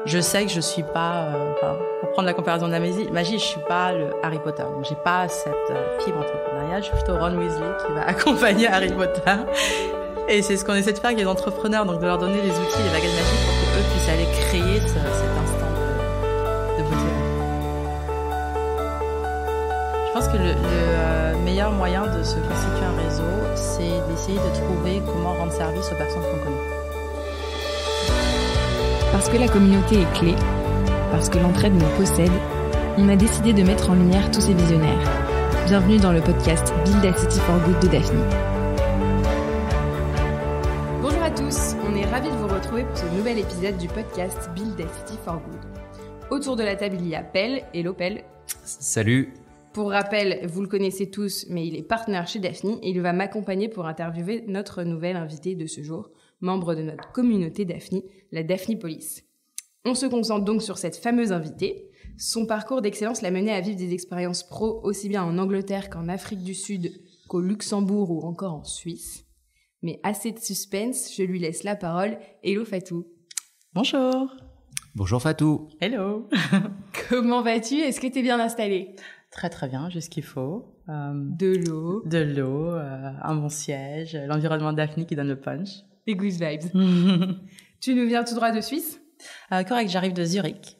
Je sais que je suis pas, pour prendre la comparaison de la magie, je suis pas le Harry Potter. Donc, j'ai pas cette fibre entrepreneuriale. Je suis plutôt Ron Weasley qui va accompagner Harry Potter. Et c'est ce qu'on essaie de faire avec les entrepreneurs, donc de leur donner les outils, les bagages magiques pour qu'eux puissent aller créer cet instant de beauté. Je pense que le meilleur moyen de se constituer un réseau, c'est d'essayer de trouver comment rendre service aux personnes qu'on connaît. Parce que la communauté est clé, parce que l'entraide nous possède, on a décidé de mettre en lumière tous ces visionnaires. Bienvenue dans le podcast Build a City for Good de Daphne. Bonjour à tous, on est ravis de vous retrouver pour ce nouvel épisode du podcast Build a City for Good. Autour de la table, il y a Pell. Hello Pell. Salut. Pour rappel, vous le connaissez tous, mais il est partenaire chez Daphne et il va m'accompagner pour interviewer notre nouvelle invitée de ce jour, membre de notre communauté Daphne, la Daphne Police. On se concentre donc sur cette fameuse invitée. Son parcours d'excellence l'a menée à vivre des expériences pro aussi bien en Angleterre qu'en Afrique du Sud, qu'au Luxembourg ou encore en Suisse. Mais assez de suspense, je lui laisse la parole. Hello Fatou. Bonjour. Bonjour Fatou. Hello. Comment vas-tu ? Est-ce que tu es bien installée ? Très très bien, j'ai ce qu'il faut. De l'eau, un bon siège, l'environnement Daphne qui donne le punch. Et good vibes. Tu nous viens tout droit de Suisse ? Correct, j'arrive de Zurich,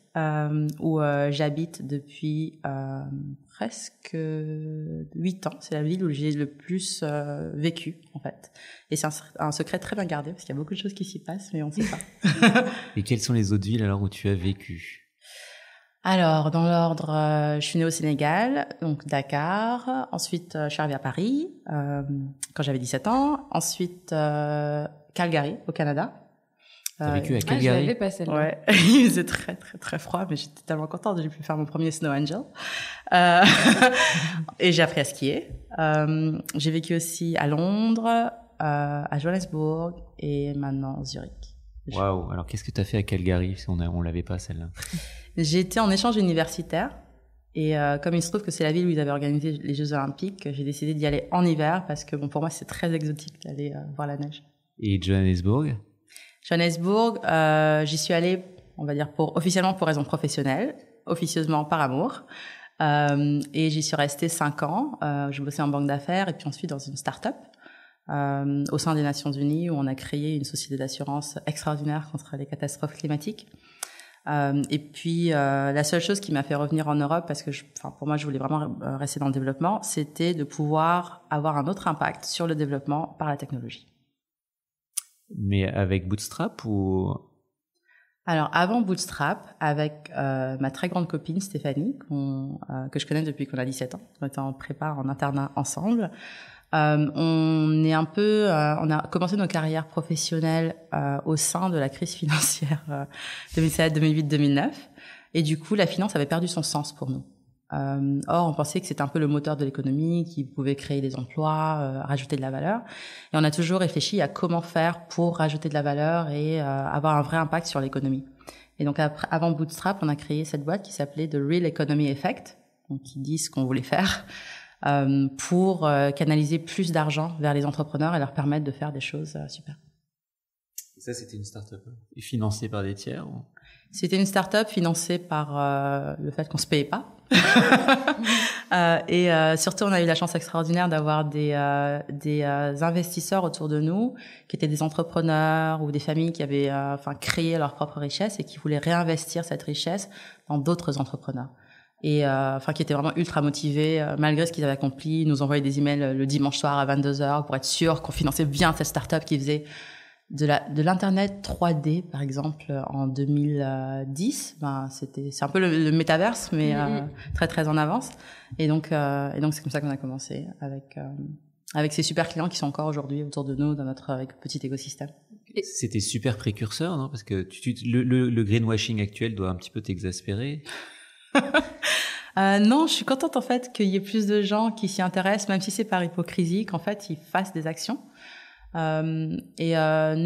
où j'habite depuis presque 8 ans. C'est la ville où j'ai le plus vécu, en fait. Et c'est un secret très bien gardé, parce qu'il y a beaucoup de choses qui s'y passent, mais on ne sait pas. Et quelles sont les autres villes alors où tu as vécu ? Alors, dans l'ordre, je suis née au Sénégal, donc Dakar. Ensuite, je suis arrivée à Paris quand j'avais 17 ans. Ensuite, Calgary, au Canada. T'as vécu à Calgary ? Je l'avais pas celle-là. Ouais, il faisait très très très froid, mais j'étais tellement contente, j'ai pu faire mon premier Snow Angel. Et j'ai appris à skier. J'ai vécu aussi à Londres, à Johannesburg et maintenant Zurich. Waouh, alors qu'est-ce que tu as fait à Calgary ? On l'avait pas celle-là. J'ai été en échange universitaire et comme il se trouve que c'est la ville où ils avaient organisé les Jeux Olympiques, j'ai décidé d'y aller en hiver parce que bon, pour moi c'est très exotique d'aller voir la neige. Et Johannesburg ? Johannesburg, j'y suis allée, on va dire officiellement pour raisons professionnelles, officieusement par amour, et j'y suis restée 5 ans. Je bossais en banque d'affaires et puis ensuite dans une start-up au sein des Nations Unies où on a créé une société d'assurance extraordinaire contre les catastrophes climatiques. Et puis la seule chose qui m'a fait revenir en Europe, parce que pour moi je voulais vraiment rester dans le développement, c'était de pouvoir avoir un autre impact sur le développement par la technologie. Mais avec Bootstrap ou... Alors avant Bootstrap, avec ma très grande copine Stéphanie, que je connais depuis qu'on a 17 ans, on était en prépa, en internat ensemble. On a commencé nos carrières professionnelles au sein de la crise financière 2007, 2008, 2009, et du coup la finance avait perdu son sens pour nous. Or on pensait que c'était un peu le moteur de l'économie, qui pouvait créer des emplois, rajouter de la valeur, et on a toujours réfléchi à comment faire pour rajouter de la valeur et avoir un vrai impact sur l'économie. Et donc avant Bootstrap, on a créé cette boîte qui s'appelait The Real Economy Effect, donc qui dit ce qu'on voulait faire. Pour canaliser plus d'argent vers les entrepreneurs et leur permettre de faire des choses super. Et ça, c'était une start-up financée par des tiers ou... C'était une start-up financée par le fait qu'on se payait pas. Et surtout, on a eu la chance extraordinaire d'avoir des investisseurs autour de nous qui étaient des entrepreneurs ou des familles qui avaient créé leur propre richesse et qui voulaient réinvestir cette richesse dans d'autres entrepreneurs. Et qui étaient vraiment ultra motivés malgré ce qu'ils avaient accompli, ils nous envoyaient des emails le dimanche soir à 22h pour être sûr qu'on finançait bien cette start-up qui faisait de l'internet 3D par exemple en 2010. C'est un peu le métaverse mais très très en avance. Et donc c'est comme ça qu'on a commencé avec ces super clients qui sont encore aujourd'hui autour de nous dans notre petit écosystème. C'était super précurseur, non ? Parce que le greenwashing actuel doit un petit peu t'exaspérer. Non, je suis contente en fait qu'il y ait plus de gens qui s'y intéressent, même si c'est par hypocrisie, qu'en fait ils fassent des actions. Nous,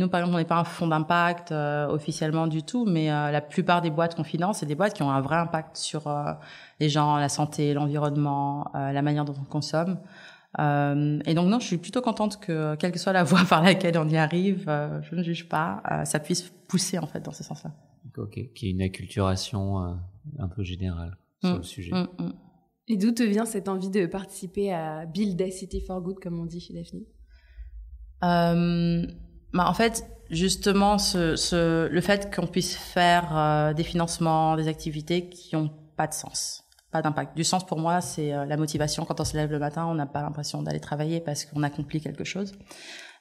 par exemple, on n'est pas un fonds d'impact officiellement du tout, mais la plupart des boîtes qu'on finance, c'est des boîtes qui ont un vrai impact sur les gens, la santé, l'environnement, la manière dont on consomme. Et donc non, je suis plutôt contente que, quelle que soit la voie par laquelle on y arrive, je ne juge pas, ça puisse pousser en fait dans ce sens-là. Ok, qui est une acculturation un peu générale sur le sujet. Et d'où te vient cette envie de participer à Build a City for Good, comme on dit chez Daphni? En fait, justement, le fait qu'on puisse faire des financements, des activités qui n'ont pas de sens, pas d'impact. Du sens, pour moi, c'est la motivation. Quand on se lève le matin, on n'a pas l'impression d'aller travailler parce qu'on accomplit quelque chose.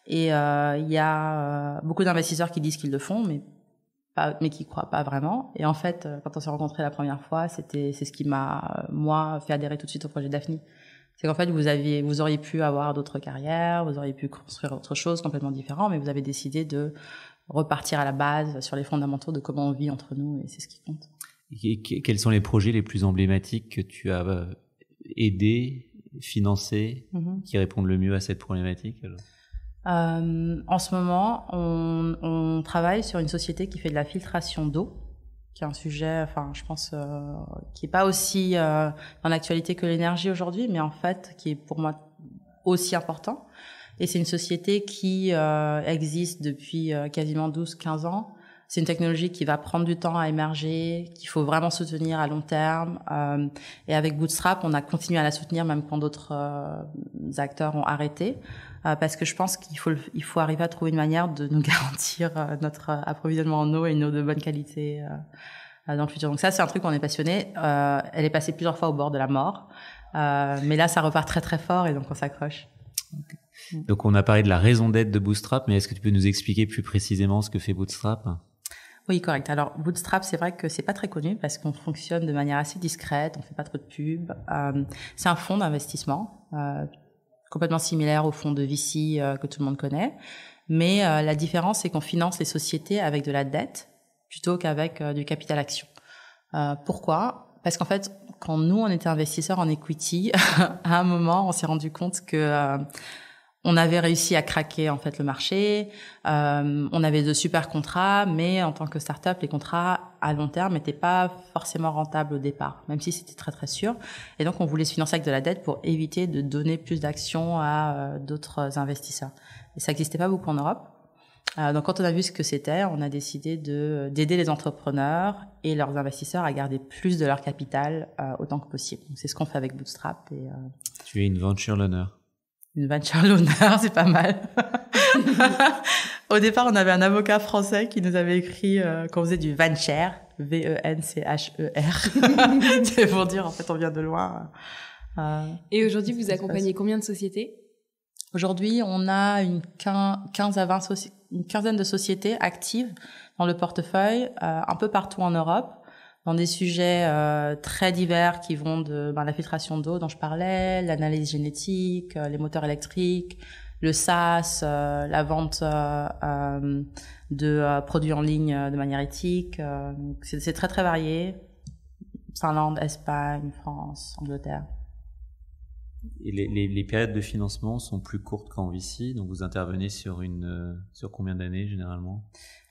Et il y a beaucoup d'investisseurs qui disent qu'ils le font, mais qui croient pas vraiment. Et en fait, quand on s'est rencontrés la première fois, c'est ce qui m'a, moi, fait adhérer tout de suite au projet Daphni. C'est qu'en fait, vous auriez pu avoir d'autres carrières, vous auriez pu construire autre chose complètement différent, mais vous avez décidé de repartir à la base sur les fondamentaux de comment on vit entre nous, et c'est ce qui compte. Et quels sont les projets les plus emblématiques que tu as aidés, financés, qui répondent le mieux à cette problématique alors? En ce moment, on travaille sur une société qui fait de la filtration d'eau, qui est un sujet, je pense, qui est pas aussi dans l'actualité que l'énergie aujourd'hui, mais en fait, qui est pour moi aussi important. Et c'est une société qui existe depuis quasiment 12-15 ans. C'est une technologie qui va prendre du temps à émerger, qu'il faut vraiment soutenir à long terme. Et avec Bootstrap, on a continué à la soutenir même quand d'autres acteurs ont arrêté. Parce que je pense qu'il faut arriver à trouver une manière de nous garantir notre approvisionnement en eau et une eau de bonne qualité dans le futur. Donc ça, c'est un truc qu'on est passionné. Elle est passée plusieurs fois au bord de la mort. Mais là, ça repart très très fort et donc on s'accroche. Okay. Donc on a parlé de la raison d'être de Bootstrap, mais est-ce que tu peux nous expliquer plus précisément ce que fait Bootstrap ? Oui, correct. Alors, Bootstrap, c'est vrai que c'est pas très connu parce qu'on fonctionne de manière assez discrète, on fait pas trop de pub. C'est un fonds d'investissement complètement similaire au fonds de VC que tout le monde connaît. Mais la différence, c'est qu'on finance les sociétés avec de la dette plutôt qu'avec du capital action. Pourquoi ? Parce qu'en fait, quand nous, on était investisseurs en equity, à un moment, on s'est rendu compte que on avait réussi à craquer en fait le marché. On avait de super contrats, mais en tant que start-up, les contrats à long terme n'étaient pas forcément rentables au départ, même si c'était très très sûr. Et donc on voulait se financer avec de la dette pour éviter de donner plus d'actions à d'autres investisseurs. Et ça n'existait pas beaucoup en Europe. Donc quand on a vu ce que c'était, on a décidé d'aider les entrepreneurs et leurs investisseurs à garder plus de leur capital autant que possible. Donc c'est ce qu'on fait avec Bootstrap. Tu es une venture loaner. Une venture loaner, c'est pas mal. Au départ, on avait un avocat français qui nous avait écrit qu'on faisait du venture, V-E-N-C-H-E-R. C'est pour dire, en fait, on vient de loin. Et aujourd'hui, vous accompagnez combien de sociétés ? Aujourd'hui, on a une quinzaine de sociétés actives dans le portefeuille, un peu partout en Europe, dans des sujets très divers qui vont de la filtration d'eau dont je parlais, l'analyse génétique, les moteurs électriques, le SaaS, la vente de produits en ligne de manière éthique. C'est très très varié. Finlande, Espagne, France, Angleterre. Et les périodes de financement sont plus courtes qu'en VC, donc vous intervenez sur combien d'années généralement ?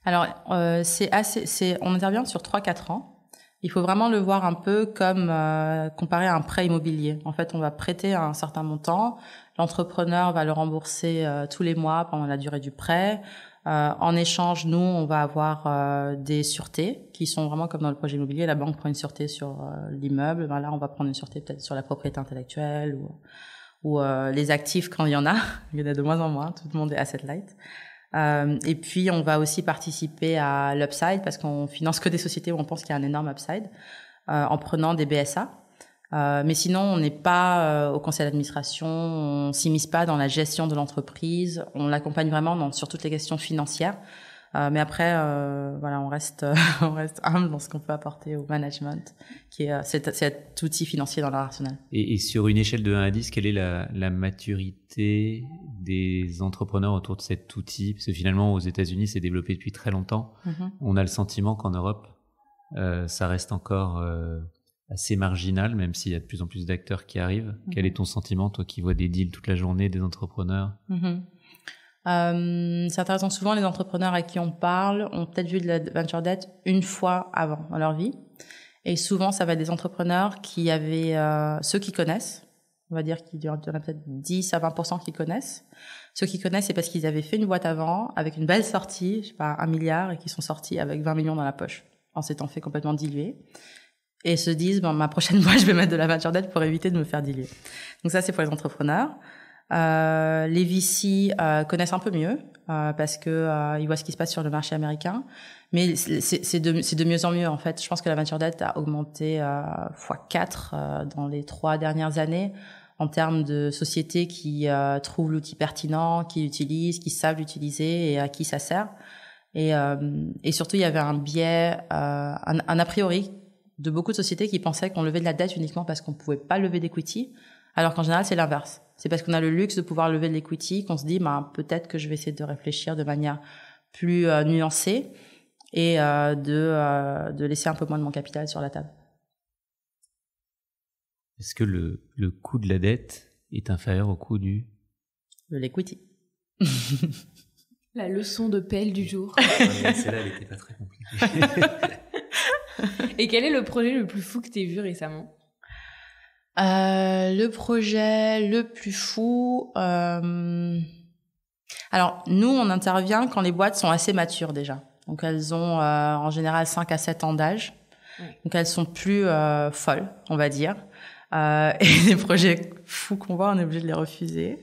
Alors on intervient sur 3-4 ans. Il faut vraiment le voir un peu comme comparé à un prêt immobilier. En fait, on va prêter un certain montant, l'entrepreneur va le rembourser tous les mois pendant la durée du prêt. En échange, nous, on va avoir des sûretés qui sont vraiment comme dans le projet immobilier. La banque prend une sûreté sur l'immeuble. Ben là, on va prendre une sûreté peut-être sur la propriété intellectuelle ou les actifs quand il y en a. Il y en a de moins en moins. Tout le monde est asset light. Et puis, on va aussi participer à l'upside parce qu'on finance que des sociétés où on pense qu'il y a un énorme upside en prenant des BSA. Mais sinon, on n'est pas au conseil d'administration, on s'immisce pas dans la gestion de l'entreprise, on l'accompagne vraiment sur toutes les questions financières. Mais après, on reste humble dans ce qu'on peut apporter au management, qui est cet outil financier dans leur arsenal. Et sur une échelle de 1 à 10, quelle est la maturité des entrepreneurs autour de cet outil ? Parce que finalement, aux États-Unis, c'est développé depuis très longtemps. Mm-hmm. On a le sentiment qu'en Europe, ça reste encore assez marginal, même s'il y a de plus en plus d'acteurs qui arrivent. Mm-hmm. Quel est ton sentiment, toi qui vois des deals toute la journée, des entrepreneurs ? Mm-hmm. C'est intéressant. Souvent, les entrepreneurs à qui on parle ont peut-être vu de la venture debt une fois avant dans leur vie. Et souvent, ça va être des entrepreneurs qui avaient ceux qui connaissent. On va dire qu'il y en a peut-être 10 à 20% qui connaissent. Ceux qui connaissent, c'est parce qu'ils avaient fait une boîte avant avec une belle sortie, je sais pas, 1 milliard, et qui sont sortis avec 20 millions dans la poche en s'étant fait complètement diluer. Et se disent, ma prochaine fois, je vais mettre de la venture debt pour éviter de me faire diluer. Donc ça, c'est pour les entrepreneurs. Les VC connaissent un peu mieux parce que ils voient ce qui se passe sur le marché américain. Mais c'est de mieux en mieux, en fait. Je pense que la venture debt a augmenté x4 dans les 3 dernières années en termes de sociétés qui trouvent l'outil pertinent, qui l'utilisent, qui savent l'utiliser et à qui ça sert. Et surtout, il y avait un biais, un a priori de beaucoup de sociétés qui pensaient qu'on levait de la dette uniquement parce qu'on pouvait pas lever d'equity, alors qu'en général, c'est l'inverse. C'est parce qu'on a le luxe de pouvoir lever de l'equity qu'on se dit, peut-être que je vais essayer de réfléchir de manière plus nuancée et de laisser un peu moins de mon capital sur la table. Est-ce que le coût de la dette est inférieur au coût de l'equity? La leçon de pelle du jour. Celle-là, elle n'était pas très compliquée. Et quel est le projet le plus fou que tu aies vu récemment? Le projet le plus fou... Alors, nous, on intervient quand les boîtes sont assez matures déjà. Donc, elles ont en général 5 à 7 ans d'âge. Donc, elles sont plus folles, on va dire. Et les projets fous qu'on voit, on est obligé de les refuser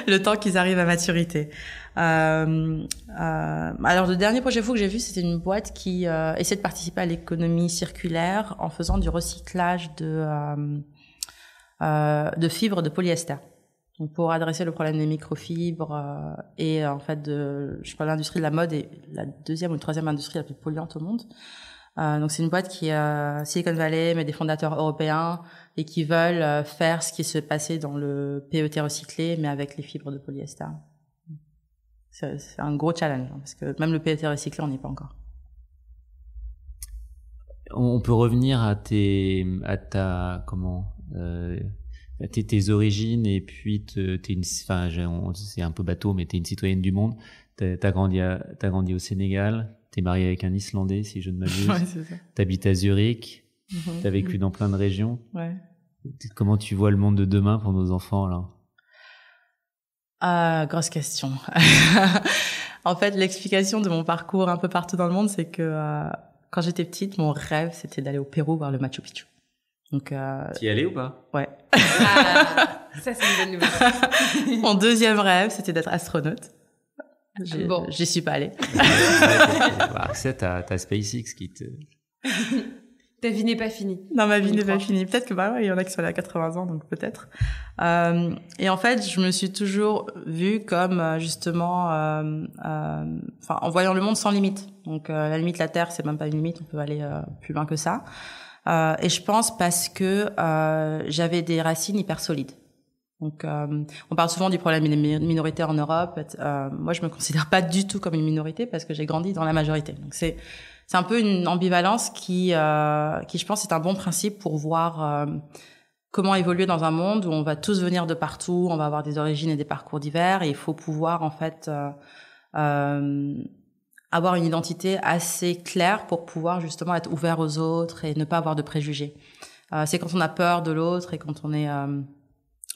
le temps qu'ils arrivent à maturité. Alors, le dernier projet fou que j'ai vu, c'était une boîte qui essaie de participer à l'économie circulaire en faisant du recyclage de fibres de polyester. Donc, pour adresser le problème des microfibres et en fait l'industrie de la mode est la 2e ou 3e industrie la plus polluante au monde. Donc c'est une boîte qui est Silicon Valley, mais des fondateurs européens et qui veulent faire ce qui se passait dans le PET recyclé, mais avec les fibres de polyester. C'est un gros challenge, parce que même le PET recyclé, on n'y est pas encore. On peut revenir à tes origines et puis c'est un peu bateau, mais t'es une citoyenne du monde. T'as grandi au Sénégal. T'es marié avec un Islandais, si je ne m'abuse. Ouais, c'est ça. T'habites à Zurich. T'as vécu dans plein de régions. Ouais. Comment tu vois le monde de demain pour nos enfants, là? Grosse question. En fait, l'explication de mon parcours un peu partout dans le monde, c'est que quand j'étais petite, mon rêve, c'était d'aller au Pérou voir le Machu Picchu. Donc, t'y es allée ou pas? Ouais. Ça, c'est une bonne nouvelle. Mon deuxième rêve, c'était d'être astronaute. J'y suis pas allée. T'as SpaceX qui te... Ta vie n'est pas finie. Non, ma vie n'est pas finie. Peut-être que il y en a qui sont allés à 80 ans, donc peut-être. Et en fait, je me suis toujours vue comme justement, en voyant le monde sans limite. Donc la limite, la Terre, c'est même pas une limite. On peut aller plus loin que ça. Et je pense parce que j'avais des racines hyper solides. Donc, on parle souvent du problème des minorités en Europe. Moi, je me considère pas du tout comme une minorité parce que j'ai grandi dans la majorité. Donc, c'est un peu une ambivalence qui, je pense, est un bon principe pour voir comment évoluer dans un monde où on va tous venir de partout, on va avoir des origines et des parcours divers, et il faut pouvoir en fait avoir une identité assez claire pour pouvoir justement être ouvert aux autres et ne pas avoir de préjugés. C'est quand on a peur de l'autre et quand on est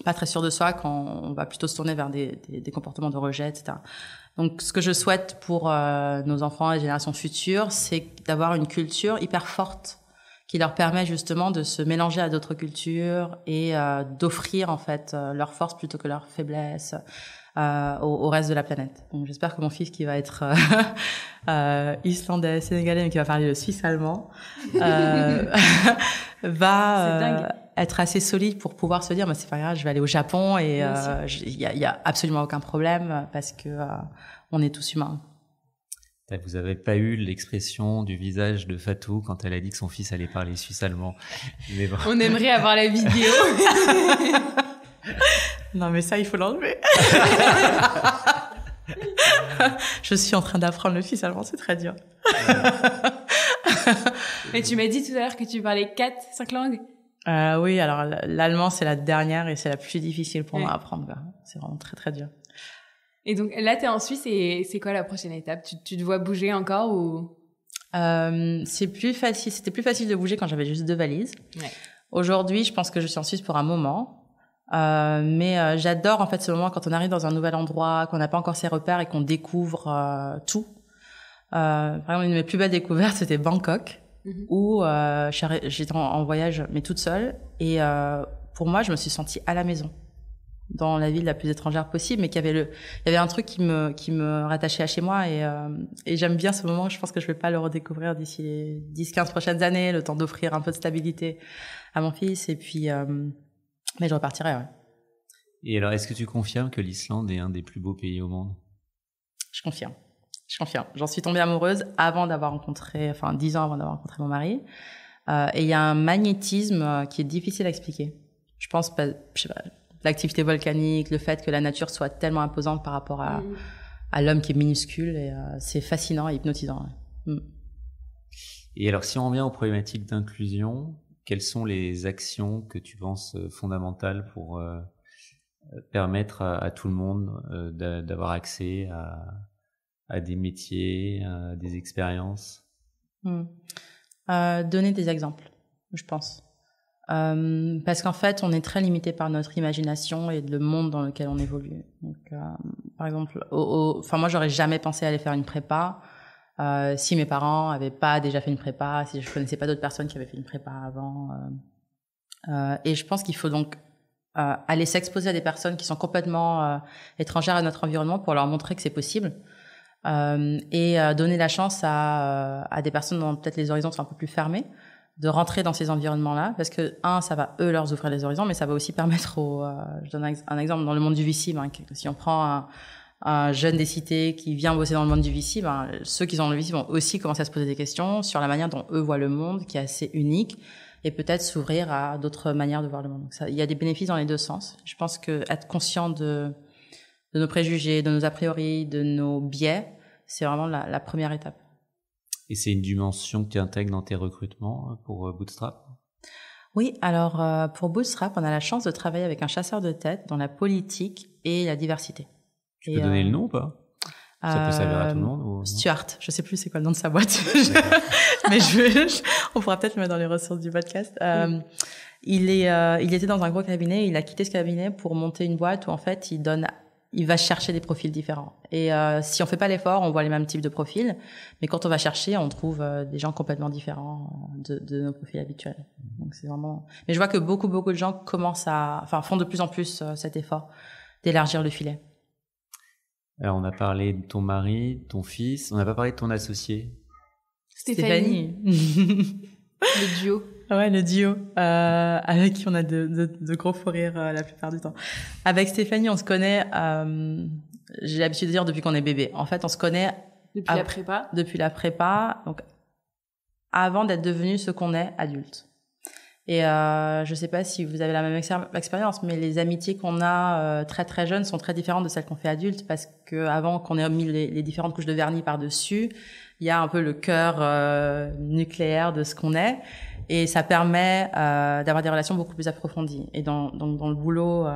pas très sûr de soi, quand on va plutôt se tourner vers des comportements de rejet, etc. Donc, ce que je souhaite pour nos enfants et les générations futures, c'est d'avoir une culture hyper forte qui leur permet justement de se mélanger à d'autres cultures et d'offrir en fait leur force plutôt que leur faiblesse au reste de la planète. Donc, j'espère que mon fils, qui va être islandais, sénégalais, mais qui va parler le suisse-allemand, va être assez solide pour pouvoir se dire, c'est pas grave, je vais aller au Japon et il y a absolument aucun problème parce que on est tous humains. Vous avez pas eu l'expression du visage de Fatou quand elle a dit que son fils allait parler suisse-allemand. Mais bon. On aimerait avoir la vidéo. Non, mais ça, il faut l'enlever. Je suis en train d'apprendre le suisse-allemand, c'est très dur. Mais tu m'as dit tout à l'heure que tu parlais 4-5 langues. Oui, alors l'allemand, c'est la dernière et c'est la plus difficile pour moi à apprendre. C'est vraiment très, très dur. Et donc là, t'es en Suisse et c'est quoi la prochaine étape? Tu te vois bouger encore ou? C'était plus facile de bouger quand j'avais juste 2 valises. Ouais. Aujourd'hui, je pense que je suis en Suisse pour un moment. Mais j'adore en fait ce moment quand on arrive dans un nouvel endroit, qu'on n'a pas encore ses repères et qu'on découvre tout. Par exemple, une de mes plus belles découvertes, c'était Bangkok, où j'étais en voyage, mais toute seule. Et pour moi, je me suis sentie à la maison, dans la ville la plus étrangère possible, mais il y avait un truc qui me rattachait à chez moi. Et j'aime bien ce moment. Je pense que je vais pas le redécouvrir d'ici les 10-15 prochaines années, le temps d'offrir un peu de stabilité à mon fils. Et puis, mais je repartirai, ouais. Et alors, est-ce que tu confirmes que l'Islande est un des plus beaux pays au monde? Je confirme. J'en suis tombée amoureuse 10 ans avant d'avoir rencontré mon mari. Et il y a un magnétisme qui est difficile à expliquer. Je pense pas, l'activité volcanique, le fait que la nature soit tellement imposante par rapport à l'homme qui est minuscule, et c'est fascinant et hypnotisant. Ouais. Et alors, si on revient aux problématiques d'inclusion, quelles sont les actions que tu penses fondamentales pour permettre à tout le monde d'avoir accès à des métiers, à des expériences? Donner des exemples, je pense. Parce qu'en fait, on est très limité par notre imagination et le monde dans lequel on évolue. Donc, par exemple, moi, j'aurais jamais pensé aller faire une prépa si mes parents avaient pas déjà fait une prépa, si je connaissais pas d'autres personnes qui avaient fait une prépa avant. Et je pense qu'il faut donc aller s'exposer à des personnes qui sont complètement étrangères à notre environnement pour leur montrer que c'est possible. Et donner la chance à des personnes dont peut-être les horizons sont un peu plus fermés de rentrer dans ces environnements-là, parce que ça va leur ouvrir les horizons, mais ça va aussi permettre je donne un exemple dans le monde du VC, si on prend un jeune des cités qui vient bosser dans le monde du VC, ceux qui sont dans le VC vont aussi commencer à se poser des questions sur la manière dont eux voient le monde, qui est assez unique, et peut-être s'ouvrir à d'autres manières de voir le monde. Donc il y a des bénéfices dans les deux sens. Je pense que être conscient de nos préjugés, de nos a priori, de nos biais, c'est vraiment la première étape. Et c'est une dimension que tu intègres dans tes recrutements pour Bootstrap? Oui, alors pour Bootstrap, on a la chance de travailler avec un chasseur de tête dans la politique et la diversité. Tu peux donner le nom ou pas? Ça peut servir à tout le monde ou... Stuart, je sais plus c'est quoi le nom de sa boîte, mais on pourra peut-être le mettre dans les ressources du podcast. Il était dans un gros cabinet, il a quitté ce cabinet pour monter une boîte où en fait il va chercher des profils différents. Et si on fait pas l'effort, on voit les mêmes types de profils, mais quand on va chercher, on trouve des gens complètement différents de nos profils habituels. Donc c'est vraiment. Mais je vois que beaucoup de gens font de plus en plus cet effort d'élargir le filet. Alors on a parlé de ton mari, ton fils, on n'a pas parlé de ton associé. Stéphanie. Le duo. Ouais, le duo, avec qui on a de gros fous rires la plupart du temps. Avec Stéphanie, on se connaît, j'ai l'habitude de dire depuis qu'on est bébé. En fait, on se connaît depuis la prépa. Depuis la prépa, donc avant d'être devenu ce qu'on est adulte. Et je sais pas si vous avez la même expérience, mais les amitiés qu'on a très très jeunes sont très différentes de celles qu'on fait adultes, parce que avant qu'on ait mis les différentes couches de vernis par-dessus, il y a un peu le cœur nucléaire de ce qu'on est. Et ça permet d'avoir des relations beaucoup plus approfondies. Et dans le boulot,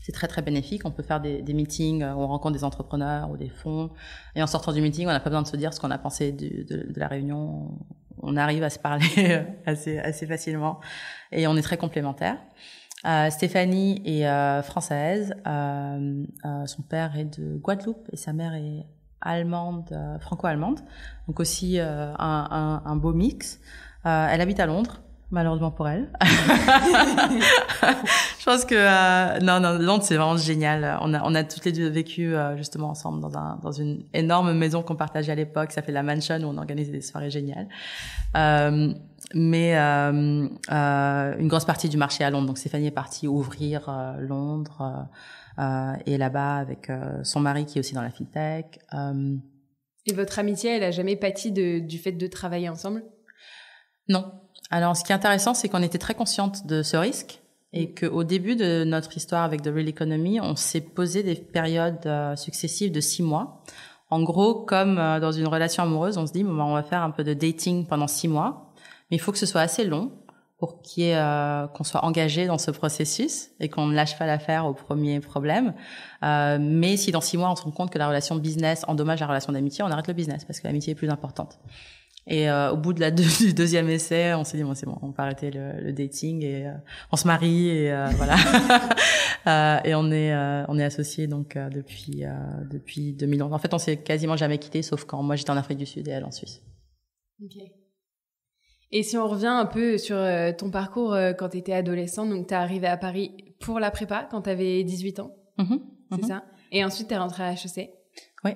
c'est très très bénéfique. On peut faire des meetings où on rencontre des entrepreneurs ou des fonds. Et en sortant du meeting, on n'a pas besoin de se dire ce qu'on a pensé de la réunion. On arrive à se parler assez facilement. Et on est très complémentaires. Stéphanie est française. Son père est de Guadeloupe et sa mère est allemande, franco-allemande. Donc aussi un beau mix. Elle habite à Londres, malheureusement pour elle. Je pense que non, Londres c'est vraiment génial. On a toutes les deux vécu justement ensemble dans une énorme maison qu'on partageait à l'époque. Ça fait la mansion où on organisait des soirées géniales. Mais une grosse partie du marché à Londres. Donc Stéphanie est partie ouvrir Londres et là-bas avec son mari qui est aussi dans la fintech. Et votre amitié, elle a jamais pâti du fait de travailler ensemble? Non. Alors, ce qui est intéressant, c'est qu'on était très consciente de ce risque et qu'au début de notre histoire avec The Real Economy, on s'est posé des périodes successives de 6 mois. En gros, comme dans une relation amoureuse, on se dit, on va faire un peu de dating pendant 6 mois, mais il faut que ce soit assez long pour qu'on soit engagé dans ce processus et qu'on ne lâche pas l'affaire au premier problème. Mais si dans 6 mois, on se rend compte que la relation business endommage la relation d'amitié, on arrête le business parce que l'amitié est plus importante. Et au bout de du deuxième essai, on s'est dit bon, c'est bon, on peut arrêter le dating et on se marie et voilà. Et on est associés donc depuis 2011. En fait, on s'est quasiment jamais quittés, sauf quand moi j'étais en Afrique du Sud et elle en Suisse. Ok. Et si on revient un peu sur ton parcours quand tu étais adolescente, donc tu es arrivée à Paris pour la prépa quand tu avais 18 ans, c'est ça? Et ensuite tu es rentrée à HEC? Oui.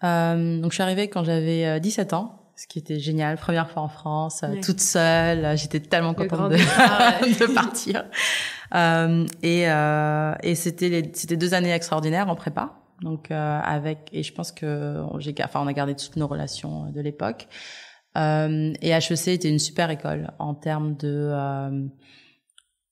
Donc je suis arrivée quand j'avais 17 ans. Ce qui était génial, première fois en France, toute seule, j'étais tellement contente de partir. Et c'était 2 années extraordinaires en prépa. Donc et je pense que on a gardé toutes nos relations de l'époque. Et HEC était une super école en termes de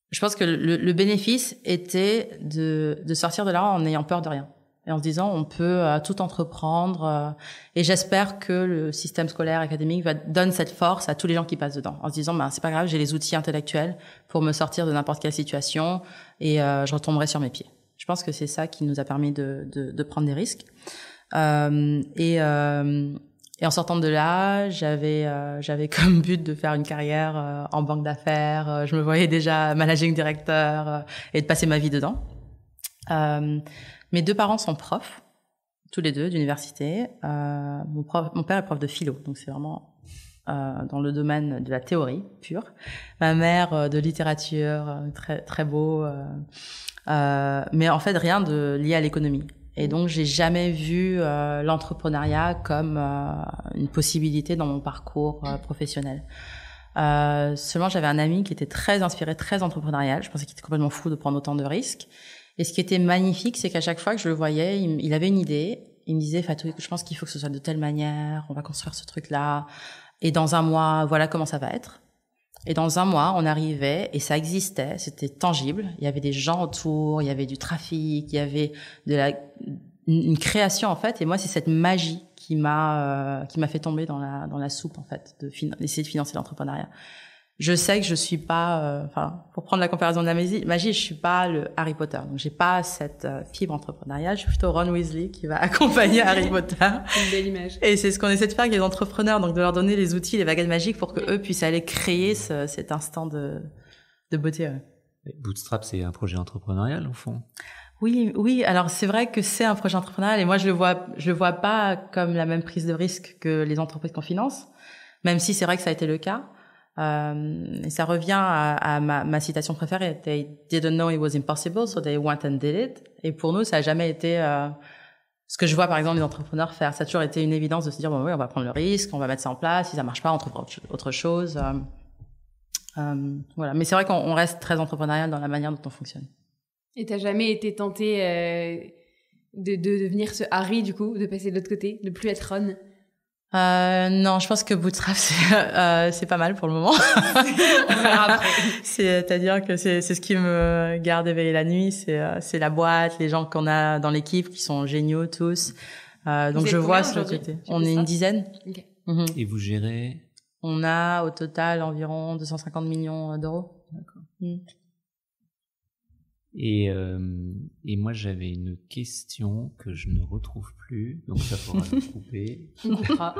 je pense que le bénéfice était de sortir de là en n'ayant peur de rien. Et en se disant, on peut tout entreprendre. Et j'espère que le système scolaire académique donne cette force à tous les gens qui passent dedans. En se disant, c'est pas grave, j'ai les outils intellectuels pour me sortir de n'importe quelle situation et je retomberai sur mes pieds. Je pense que c'est ça qui nous a permis de prendre des risques. Et en sortant de là, j'avais comme but de faire une carrière en banque d'affaires. Je me voyais déjà managing director et de passer ma vie dedans. Mes 2 parents sont profs, tous les 2 d'université. Mon père est prof de philo, donc c'est vraiment dans le domaine de la théorie pure. Ma mère de littérature, très très beau, mais en fait rien de lié à l'économie. Et donc j'ai jamais vu l'entrepreneuriat comme une possibilité dans mon parcours professionnel. Seulement j'avais un ami qui était très inspiré, très entrepreneurial. Je pensais qu'il était complètement fou de prendre autant de risques. Et ce qui était magnifique, c'est qu'à chaque fois que je le voyais, il avait une idée. Il me disait, Fatou, je pense qu'il faut que ce soit de telle manière, on va construire ce truc-là. Et dans 1 mois, voilà comment ça va être. Et dans 1 mois, on arrivait et ça existait, c'était tangible. Il y avait des gens autour, il y avait du trafic, il y avait une création en fait. Et moi, c'est cette magie qui m'a fait tomber dans la soupe en fait, d'essayer de financer l'entrepreneuriat. Je sais que je suis pas, pour prendre la comparaison de la magie, je suis pas le Harry Potter. Donc j'ai pas cette fibre entrepreneuriale. Je suis plutôt Ron Weasley qui va accompagner Harry Potter. Une belle image. Et c'est ce qu'on essaie de faire avec les entrepreneurs, donc de leur donner les outils, les bagages magiques pour que eux puissent aller créer cet instant de beauté. Ouais. Bootstrap, c'est un projet entrepreneurial au fond. Oui. Alors c'est vrai que c'est un projet entrepreneurial et moi je le vois pas comme la même prise de risque que les entreprises qu'on finance, même si c'est vrai que ça a été le cas. Et ça revient à ma citation préférée. They didn't know it was impossible, so they went and did it. Et pour nous, ça a jamais été ce que je vois par exemple les entrepreneurs faire. Ça a toujours été une évidence de se dire bon oui, on va prendre le risque, on va mettre ça en place. Si ça marche pas, on trouvera autre chose. Voilà. Mais c'est vrai qu'on reste très entrepreneurial dans la manière dont on fonctionne. Et t'as jamais été tenté de devenir ce Harry du coup, de passer de l'autre côté, de plus être Ron? Non, je pense que Bootstrap c'est pas mal pour le moment. C'est-à-dire que c'est ce qui me garde éveillée la nuit, c'est la boîte, les gens qu'on a dans l'équipe qui sont géniaux tous. Donc je vois ce côté. On est une dizaine. Okay. Et vous gérez? On a au total environ 250 millions d'euros. D'accord. Et moi, j'avais une question que je ne retrouve plus, donc ça faudra le couper. On coupera.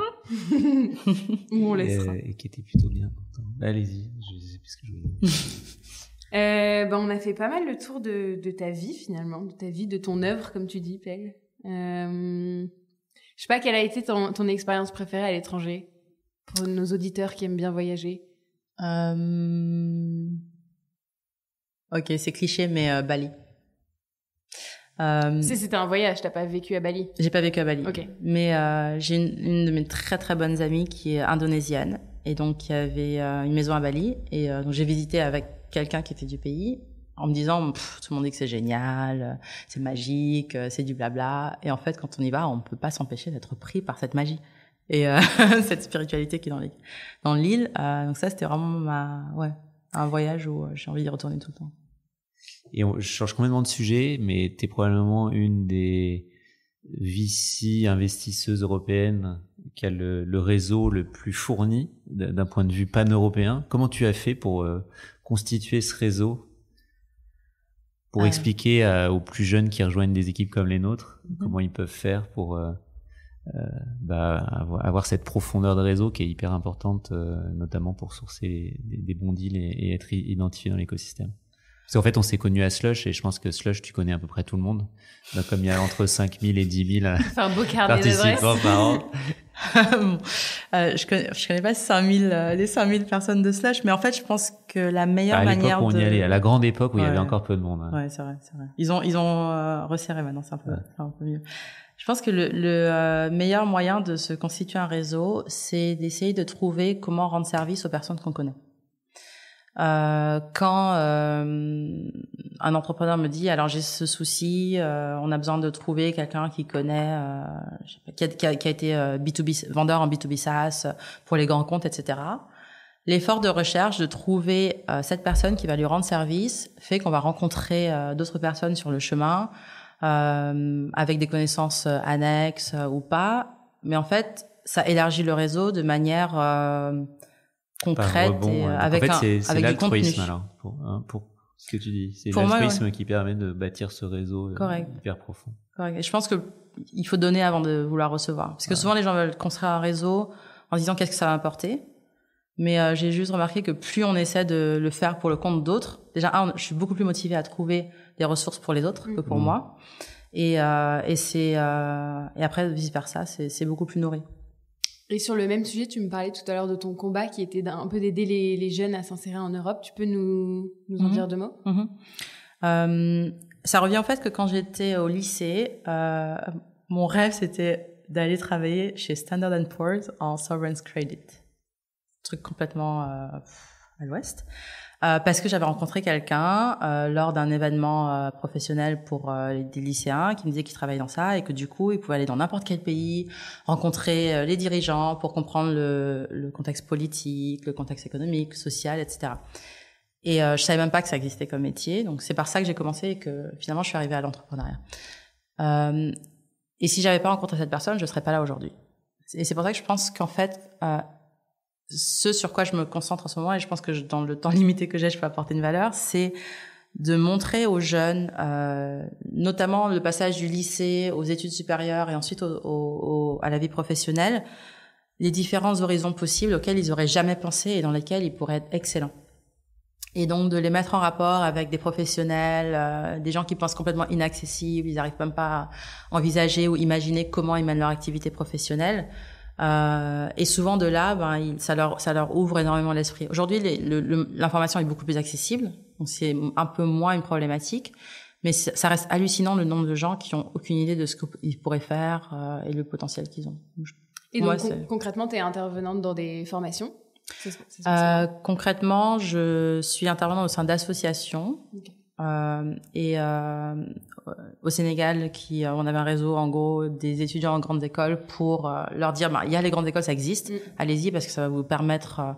Ou on laissera. Et qui était plutôt bien pourtant. Allez-y, je sais plus ce que je voulais dire. On a fait pas mal le tour de ta vie finalement, de ta vie, de ton œuvre, comme tu dis, Peg. Je sais pas quelle a été ton expérience préférée à l'étranger pour nos auditeurs qui aiment bien voyager. Ok, c'est cliché, mais Bali. C'était un voyage, t'as pas vécu à Bali? J'ai pas vécu à Bali. Ok. Mais j'ai une de mes très très bonnes amies qui est indonésienne et donc qui avait une maison à Bali et donc j'ai visité avec quelqu'un qui était du pays en me disant tout le monde dit que c'est génial, c'est magique, c'est du blabla et en fait quand on y va, on peut pas s'empêcher d'être pris par cette magie et cette spiritualité qui est dans l'île. Donc ça c'était vraiment un voyage où j'ai envie d'y retourner tout le temps. Et je change complètement de sujet, mais tu es probablement une des VC investisseuses européennes qui a le réseau le plus fourni d'un point de vue pan-européen. Comment tu as fait pour constituer ce réseau, pour expliquer aux plus jeunes qui rejoignent des équipes comme les nôtres comment ils peuvent faire pour avoir cette profondeur de réseau qui est hyper importante, notamment pour sourcer des bons deals et être identifié dans l'écosystème. Parce qu'en fait, on s'est connus à Slush, et je pense que Slush, tu connais à peu près tout le monde. Donc, comme il y a entre 5000 et 10 000 participants par an. Je connais pas les 5000 personnes de Slush, mais en fait, je pense que la meilleure manière de... À l'époque où on y allait, à la grande époque où il y avait encore peu de monde. Ouais, c'est vrai. Ils ont resserré maintenant, c'est un peu mieux. Je pense que le meilleur moyen de se constituer un réseau, c'est d'essayer de trouver comment rendre service aux personnes qu'on connaît. Quand un entrepreneur me dit alors j'ai ce souci, on a besoin de trouver quelqu'un qui connaît, qui a été B2B vendeur en B2B SaaS pour les grands comptes, etc. L'effort de recherche de trouver cette personne qui va lui rendre service fait qu'on va rencontrer d'autres personnes sur le chemin avec des connaissances annexes ou pas, mais en fait ça élargit le réseau de manière concrète et avec en fait, c'est du contenu. Alors pour ce que tu dis, c'est l'altruisme qui permet de bâtir ce réseau hyper profond. Correct. Et je pense que il faut donner avant de vouloir recevoir, parce que souvent les gens veulent construire un réseau en se disant qu'est-ce que ça va m'apporter, mais j'ai juste remarqué que plus on essaie de le faire pour le compte d'autres, déjà je suis beaucoup plus motivée à trouver des ressources pour les autres que pour moi, et après vice versa, c'est beaucoup plus nourri. Et sur le même sujet, tu me parlais tout à l'heure de ton combat qui était un peu d'aider les jeunes à s'insérer en Europe. Tu peux nous en dire deux mots? Ça revient en fait que quand j'étais au lycée, mon rêve c'était d'aller travailler chez Standard & Poor's en Sovereign Credit. Truc complètement à l'ouest. Parce que j'avais rencontré quelqu'un lors d'un événement professionnel pour des lycéens qui me disait qu'il travaillait dans ça et que du coup, il pouvait aller dans n'importe quel pays, rencontrer les dirigeants pour comprendre le contexte politique, le contexte économique, social, etc. Et je savais même pas que ça existait comme métier. Donc, c'est par ça que j'ai commencé et que finalement, je suis arrivée à l'entrepreneuriat. Et si j'avais pas rencontré cette personne, je serais pas là aujourd'hui. Et c'est pour ça que je pense qu'en fait... ce sur quoi je me concentre en ce moment, et je pense que dans le temps limité que j'ai, je peux apporter une valeur, c'est de montrer aux jeunes, notamment le passage du lycée aux études supérieures et ensuite à la vie professionnelle, les différents horizons possibles auxquels ils auraient jamais pensé et dans lesquels ils pourraient être excellents. Et donc de les mettre en rapport avec des professionnels, des gens qui pensent complètement inaccessibles, ils n'arrivent même pas à envisager ou imaginer comment ils mènent leur activité professionnelle. Et souvent de là, ça leur ouvre énormément l'esprit. Aujourd'hui, l'information est beaucoup plus accessible, donc c'est un peu moins une problématique, mais ça reste hallucinant le nombre de gens qui ont aucune idée de ce qu'ils pourraient faire et le potentiel qu'ils ont. Et donc concrètement, tu es intervenante dans des formations? Concrètement, je suis intervenante au sein d'associations. Okay. Au Sénégal, on avait un réseau en gros des étudiants en grandes écoles pour leur dire il y a les grandes écoles, ça existe, allez-y parce que ça va vous permettre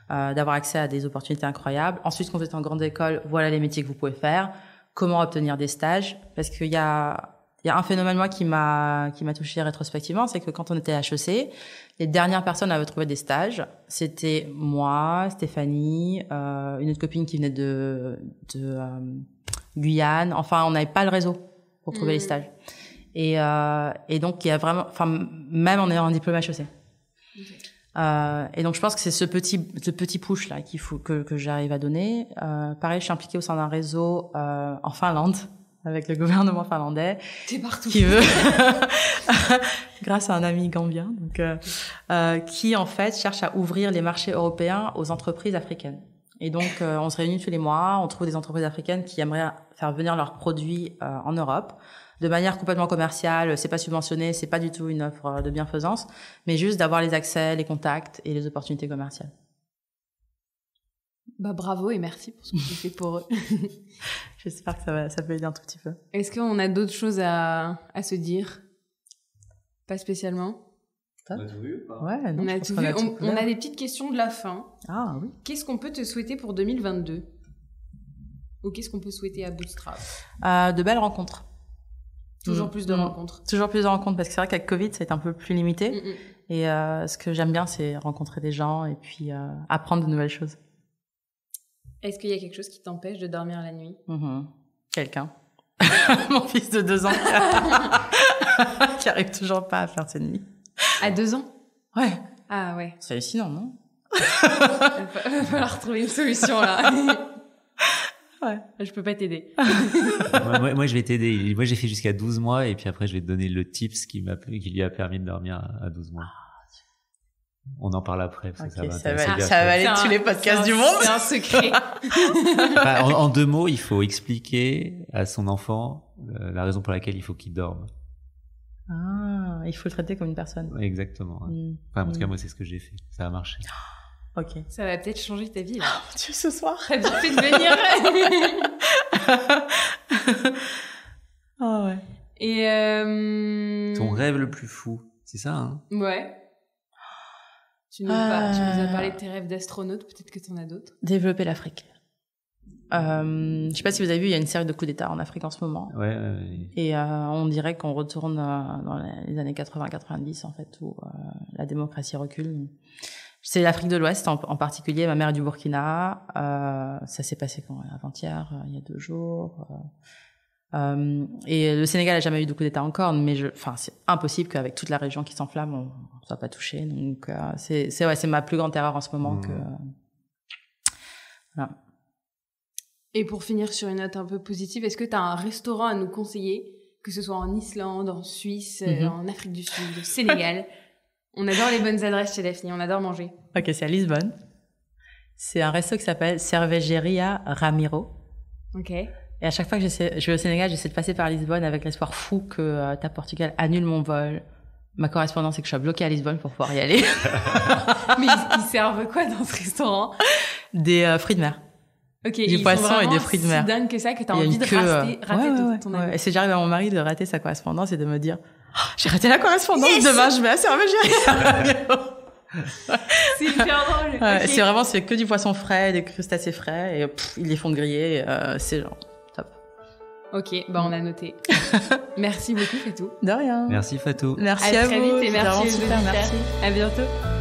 d'avoir accès à des opportunités incroyables. Ensuite, quand vous êtes en grande école, voilà les métiers que vous pouvez faire, comment obtenir des stages, parce qu'il y a un phénomène moi qui m'a touché rétrospectivement, c'est que quand on était à HEC, les dernières personnes à avoir trouvé des stages, c'était moi, Stéphanie, une autre copine qui venait de Guyane. Enfin, on n'avait pas le réseau pour trouver les stages. Et donc il y a vraiment, même en ayant un diplôme HEC. Okay. Et donc je pense que c'est ce petit push là qu'il faut que j'arrive à donner. Pareil, je suis impliquée au sein d'un réseau en Finlande, avec le gouvernement finlandais. T'es partout. Qui veut, grâce à un ami gambien, donc, qui en fait cherche à ouvrir les marchés européens aux entreprises africaines. Et donc, on se réunit tous les mois, on trouve des entreprises africaines qui aimeraient faire venir leurs produits en Europe, de manière complètement commerciale. C'est pas subventionné, c'est pas du tout une offre de bienfaisance, mais juste d'avoir les accès, les contacts et les opportunités commerciales. Bravo et merci pour ce que tu fais pour eux. J'espère que ça peut aider un tout petit peu. Est-ce qu'on a d'autres choses à se dire? Pas spécialement. On a tout vu ou pas? Ouais, non, on a tout vu. On a des petites questions de la fin. Ah oui. Qu'est-ce qu'on peut te souhaiter pour 2022? Ou qu'est-ce qu'on peut souhaiter à Bootstrap? De belles rencontres. Toujours plus de rencontres. Toujours plus de rencontres, parce que c'est vrai qu'avec Covid, c'est un peu plus limité. Et ce que j'aime bien, c'est rencontrer des gens et puis apprendre de nouvelles choses. Est-ce qu'il y a quelque chose qui t'empêche de dormir la nuit? Quelqu'un. Mon fils de 2 ans qui arrive toujours pas à faire ses nuits. À 2 ans? Ouais. Ah ouais. C'est hallucinant, non? Va falloir trouver une solution, là. Ouais. Je peux pas t'aider. moi, je vais t'aider. Moi, j'ai fait jusqu'à 12 mois et puis après, je vais te donner le tips qui lui a permis de dormir à 12 mois. On en parle après. Parce que ça va aller de tous les podcasts du monde. C'est un secret. Enfin, en 2 mots, il faut expliquer à son enfant la raison pour laquelle il faut qu'il dorme. Ah, il faut le traiter comme une personne. Exactement. Ouais. Enfin, en tout cas, moi, c'est ce que j'ai fait. Ça a marché. Ok. Ça va peut-être changer ta vie, là. Oh mon Dieu, ce soir. Très bien fait de venir. Oh ouais. Et Ton rêve le plus fou, c'est ça, hein? Ouais. Tu nous as parlé de tes rêves d'astronaute, peut-être que tu en as d'autres. Développer l'Afrique. Je sais pas si vous avez vu, il y a une série de coups d'État en Afrique en ce moment. Ouais. Et on dirait qu'on retourne dans les années 80-90 en fait, où la démocratie recule. C'est l'Afrique de l'Ouest en particulier. Ma mère est du Burkina. Ça s'est passé avant-hier, il y a 2 jours. Et le Sénégal a jamais eu de coup d'État encore, mais c'est impossible qu'avec toute la région qui s'enflamme, on soit pas touché. Donc c'est ma plus grande erreur en ce moment que. Voilà. Et pour finir sur une note un peu positive, est-ce que tu as un restaurant à nous conseiller, que ce soit en Islande, en Suisse, en Afrique du Sud, au Sénégal? On adore les bonnes adresses chez Daphni, on adore manger. Ok, c'est à Lisbonne. C'est un resto qui s'appelle Cervejeria Ramiro. Ok. Et à chaque fois que je vais au Sénégal, j'essaie de passer par Lisbonne avec l'espoir fou que TAP Portugal annule mon vol. Ma correspondance, c'est que je sois bloquée à Lisbonne pour pouvoir y aller. Mais ils servent quoi dans ce restaurant? Des fruits de mer. Ok, du poisson et des fruits de mer. C'est dingue que ça, que t'as envie de rater ton ami. Et si j'arrive à mon mari de rater sa correspondance et de me dire j'ai raté la correspondance, demain je vais à Cervejeria. C'est hyper drôle. Okay. C'est que du poisson frais, des crustacés frais, et ils les font griller, c'est genre top. Ok, on a noté. Merci beaucoup, Fatou. De rien. Merci, Fatou. Merci à très vous. Vite et merci aux auditeurs. Merci. À bientôt.